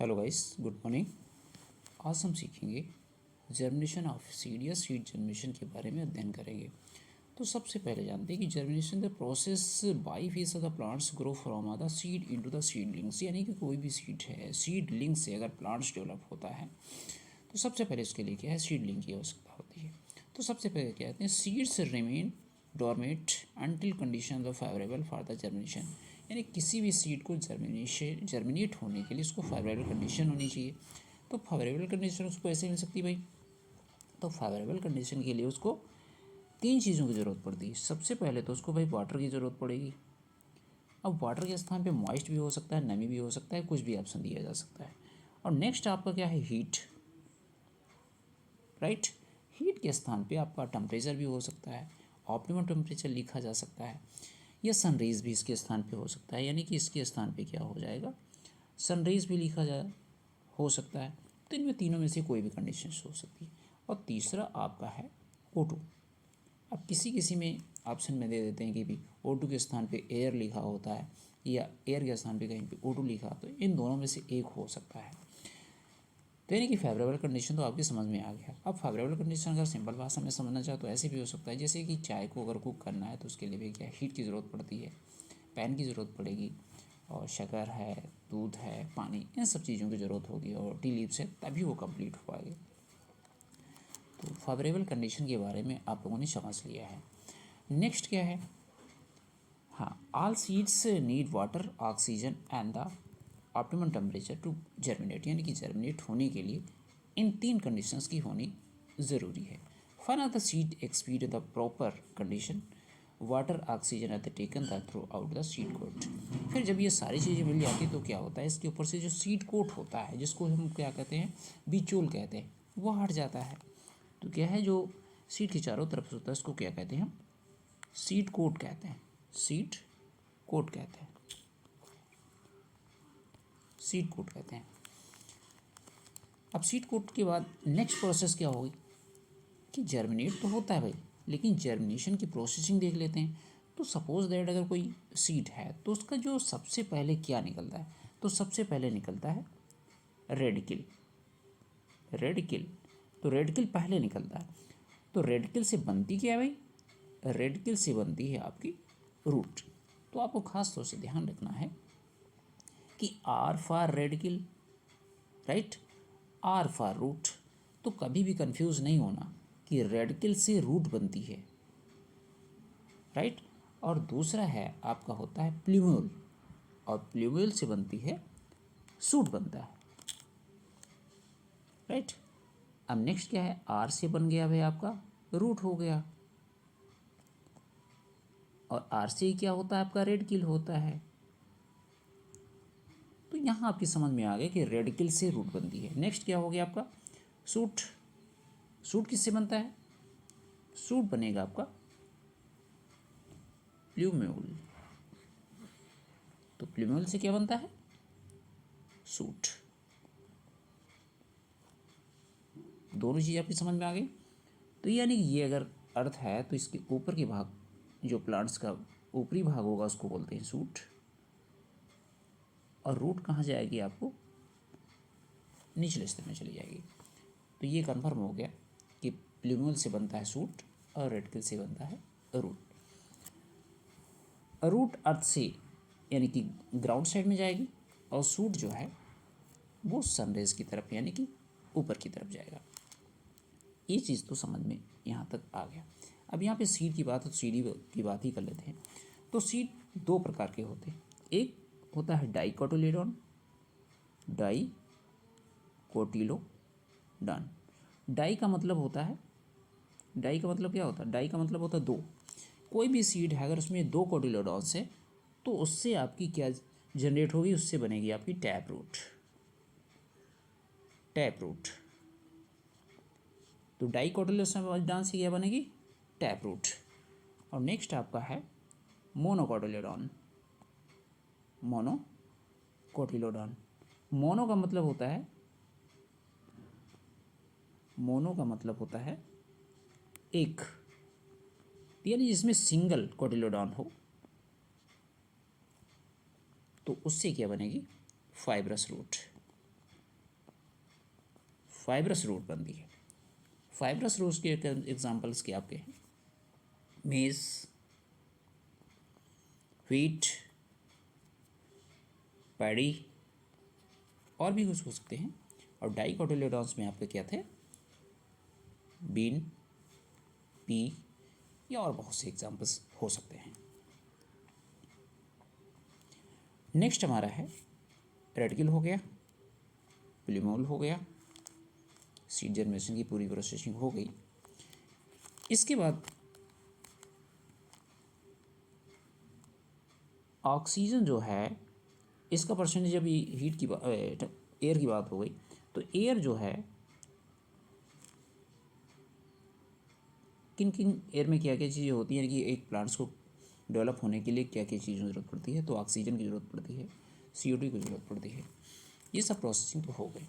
Hello guys, good morning. आज हम सीखेंगे जर्मिनेशन ऑफ सीड या सीड जर्मिनेशन के बारे में अध्ययन करेंगे। तो सबसे पहले जानते हैं कि germination the process by face of the plants grow from the seed into the seedlings, यानी कि कोई भी सीड है, सीडलिंग से अगर प्लांट्स डेवलप होता है तो सबसे पहले उसके लिए क्या है, सीडलिंग की आवश्यकता होती है। तो सबसे पहले क्या कहते हैं, seeds remain doormat until condition of favourable for the germination, यानी किसी भी सीड को जर्मिनेट होने के लिए उसको फेवरेबल कंडीशन होनी चाहिए। तो फेवरेबल कंडीशन उसको ऐसे मिल सकती है भाई। तो फेवरेबल कंडीशन के लिए उसको तीन चीज़ों की ज़रूरत पड़ती है। सबसे पहले तो उसको भाई वाटर की ज़रूरत पड़ेगी। अब वाटर के स्थान पे मॉइस्ट भी हो सकता है, नमी भी हो सकता है, कुछ भी ऑप्शन दिया जा सकता है। और नेक्स्ट आपका क्या है, हीट, राइट। हीट के स्थान पे आपका टेम्परेचर भी हो सकता है, ऑप्टिमम टेम्परेचर लिखा जा सकता है, या सनरेज भी इसके स्थान पे हो सकता है, यानी कि इसके स्थान पे क्या हो जाएगा, सनरेज भी लिखा जा हो सकता है। तो इनमें तीनों में से कोई भी कंडीशन हो सकती है। और तीसरा आपका है O2। अब किसी किसी में ऑप्शन में दे देते हैं कि भी O2 के स्थान पे एयर लिखा होता है, या एयर के स्थान पे कहीं पे O2 लिखा, तो इन दोनों में से एक हो सकता है। तो यानी कि फेवरेबल कंडीशन तो आपकी समझ में आ गया। अब फेवरेबल कंडीशन अगर सिंपल भाषा में समझना चाहो तो ऐसे भी हो सकता है, जैसे कि चाय को अगर कुक करना है तो उसके लिए भी क्या हीट की ज़रूरत पड़ती है, पैन की ज़रूरत पड़ेगी, और शक्कर है, दूध है, पानी, इन सब चीज़ों की ज़रूरत होगी, और टी लीव्स है, तभी वो कंप्लीट हो पाएगी। तो फेवरेबल कंडीशन के बारे में आप लोगों ने समझ लिया है। नेक्स्ट क्या है, हाँ, all seeds need water, oxygen and the optimum temperature to germinate, यानी कि जर्मिनेट होने के लिए इन तीन कंडीशंस की होनी ज़रूरी है। Fun of the seed exceed the proper condition, water, oxygen are taken the through out the seed coat. फिर जब ये सारी चीज़ें मिल जाती तो क्या होता है, इसके ऊपर से जो सीड कोट होता है, जिसको हम क्या कहते हैं, बिचूल कहते हैं, वो हट जाता है। तो क्या है, जो सीड के चारों तरफ होता है उसको क्या कहते हैं, हम सीड कोट कहते हैं, सीड कोट कहते हैं, सीड कोट कहते हैं। अब सीड कोट के बाद नेक्स्ट प्रोसेस क्या होगी कि जर्मिनेट तो होता है भाई, लेकिन जर्मिनेशन की प्रोसेसिंग देख लेते हैं। तो सपोज दैट अगर कोई सीड है तो उसका जो सबसे पहले क्या निकलता है, तो सबसे पहले निकलता है रेडिकल। रेडिकल, तो रेडिकल पहले निकलता है। तो रेडिकल से बनती क्या है भाई, रेडिकल से बनती है आपकी रूट। तो आपको खास तौर से ध्यान रखना है कि R for radical, right, R for root. तो कभी भी कंफ्यूज नहीं होना कि रेडिकल से रूट बनती है, राइट। और दूसरा है आपका होता है प्लूम्यूल, और प्लूम्यूल से बनती है सूट बनता है, राइट। अब नेक्स्ट क्या है, आर से बन गया भाई आपका रूट हो गया, और आर से क्या होता है आपका रेडिकल होता है। तो यहाँ आपकी समझ में आ गया कि रेडिकल से रूट बनती है। नेक्स्ट क्या हो गया आपका सूट। सूट किससे बनता है, सूट बनेगा आपका प्लूम्यूल। तो प्लूम्यूल से क्या बनता है, सूट। दोनों चीज़ आपकी समझ में आ गई। तो यानी कि ये अगर अर्थ है तो इसके ऊपर के भाग, जो प्लांट्स का ऊपरी भाग होगा उसको बोलते हैं सूट, और रूट कहाँ जाएगी आपको, निचले हिस्से में चली जाएगी। तो ये कन्फर्म हो गया कि प्लूम्यूल से बनता है सूट और रेडिकल से बनता है रूट। रूट अर्थ से यानी कि ग्राउंड साइड में जाएगी, और सूट जो है वो सनरेज की तरफ यानी कि ऊपर की तरफ जाएगा। ये चीज़ तो समझ में यहाँ तक आ गया। अब यहाँ पे सीड की बात, तो सीडी की बात ही कर लेते हैं। तो सीड दो प्रकार के होते हैं, एक होता है डाइकोटिलेडोन, डाइकोटिलोडॉन। डाई का मतलब होता है, डाई का मतलब क्या होता है, डाई का मतलब होता है दो। कोई भी सीड है अगर उसमें दो कोटिलोडॉन्स है तो उससे आपकी क्या जनरेट होगी, उससे बनेगी आपकी टैप रूट। टैप रूट, तो डाइकोटिलोडॉन से क्या बनेगी, टैप रूट। और नेक्स्ट आपका है मोनोकोटिलोडॉन। मोनोकोटिलोडॉन, मोनो का मतलब होता है, मोनो का मतलब होता है एक, यानी जिसमें सिंगल कोटिलोडॉन हो, तो उससे क्या बनेगी, फाइब्रस रूट। फाइब्रस रूट बनती है। फाइब्रस रूट्स के एग्जांपल्स क्या आपके हैं? मेज, व्हीट, पैडी और भी कुछ हो सकते हैं। और डाइकोटिलेडॉन्स में आपके क्या थे? बीन, पी या और बहुत से एग्जांपल्स हो सकते हैं। नेक्स्ट हमारा है रेडिकल हो गया, प्लूमोल हो गया, सीड जर्मिनेशन की पूरी प्रोसेसिंग हो गई। इसके बाद ऑक्सीजन जो है इसका परसेंटेज, अभी हीट की एयर की बात हो गई, तो एयर जो है किन किन एयर में क्या क्या चीज़ें होती हैं कि एक प्लांट्स को डेवलप होने के लिए क्या क्या चीज़ों की ज़रूरत पड़ती है? तो ऑक्सीजन की ज़रूरत पड़ती है, CO2 की ज़रूरत पड़ती है। ये सब प्रोसेसिंग तो हो गई।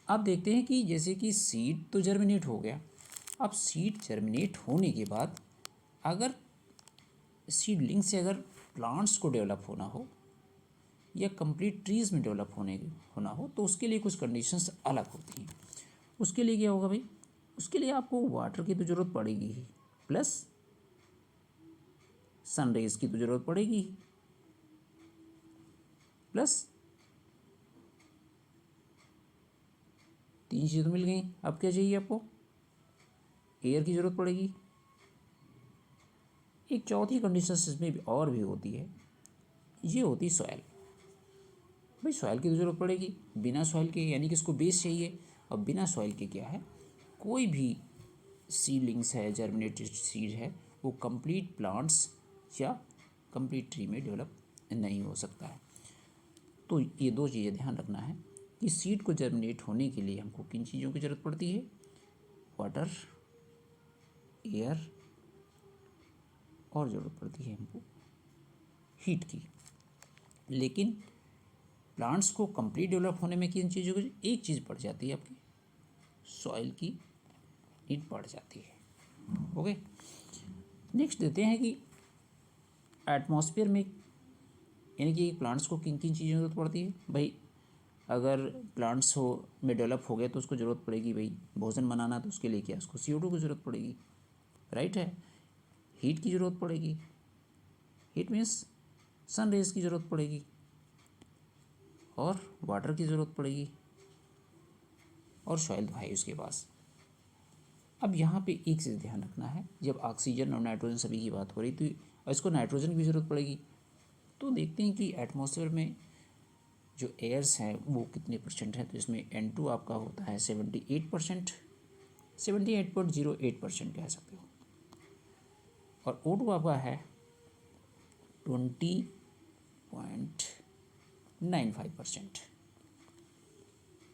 अब देखते हैं कि जैसे कि सीड तो जर्मिनेट हो गया। अब सीड जर्मिनेट होने के बाद अगर सीडलिंग से अगर प्लांट्स को डेवलप होना हो या कंप्लीट ट्रीज़ में डेवलप होना हो तो उसके लिए कुछ कंडीशंस अलग होती हैं। उसके लिए क्या होगा भाई? उसके लिए आपको वाटर की तो ज़रूरत पड़ेगी ही, प्लस सन रेज की तो ज़रूरत पड़ेगी ही, प्लस 3 चीज़ें तो मिल गई। अब क्या चाहिए आपको? एयर की ज़रूरत पड़ेगी। एक चौथी कंडीशन इसमें भी और भी होती है, ये होती सॉयल। भाई सॉयल की तो ज़रूरत पड़ेगी, बिना सॉयल के यानी कि इसको बेस चाहिए। और बिना सॉयल के क्या है, कोई भी सीडलिंग्स है, जर्मिनेटेड सीड है, वो कंप्लीट प्लांट्स या कंप्लीट ट्री में डेवलप नहीं हो सकता है। तो ये 2 चीज़ें ध्यान रखना है कि सीड को जर्मिनेट होने के लिए हमको किन चीज़ों की ज़रूरत पड़ती है? वाटर, एयर और ज़रूरत पड़ती है हमको हीट की। लेकिन प्लांट्स को कंप्लीट डेवलप होने में किन चीज़ों की एक चीज़ पड़ जाती है? आपकी सॉइल की नीड पड़ जाती है। ओके, नेक्स्ट देते हैं कि एटमॉस्फेयर में यानी कि प्लांट्स को किन किन चीज़ों की ज़रूरत पड़ती है? भाई अगर प्लांट्स में डेवलप हो गया तो उसको ज़रूरत पड़ेगी भाई भोजन बनाना, तो उसके लिए क्या, उसको CO2 की ज़रूरत पड़ेगी, राइट है। हीट की ज़रूरत पड़ेगी, हीट मीन्स सन रेज की ज़रूरत पड़ेगी, और वाटर की ज़रूरत पड़ेगी, और सॉइल तो है उसके पास। अब यहाँ पे एक चीज़ ध्यान रखना है, जब ऑक्सीजन और नाइट्रोजन सभी की बात हो रही तो इसको नाइट्रोजन की भी ज़रूरत पड़ेगी। तो देखते हैं कि एटमॉस्फेयर में जो एयर्स हैं वो कितने परसेंट हैं। तो इसमें N2 आपका होता है 78%, 78.08% कह सकते हो, और O2 आपका है 20.95%,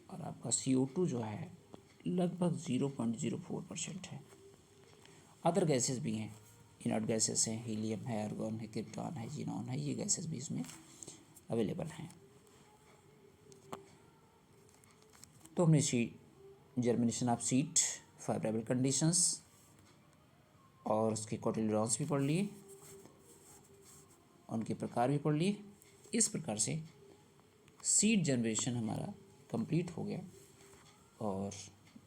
और आपका CO2 जो है लगभग 0.04% है। अदर गैसेस भी हैं, इनर्ट गैसेस हैं, हीलियम है, आर्गन है, क्रिप्टॉन है, जीनॉन है, ये गैसेस भी इसमें अवेलेबल हैं। तो हमने germination of seed, favourable conditions और उसके कोटिलेडॉन्स भी पढ़ लिए, उनके प्रकार भी पढ़ लिए। इस प्रकार से सीड जनरेशन हमारा कंप्लीट हो गया, और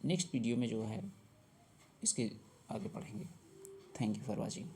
नेक्स्ट वीडियो में जो है इसके आगे पढ़ेंगे। Thank you for watching.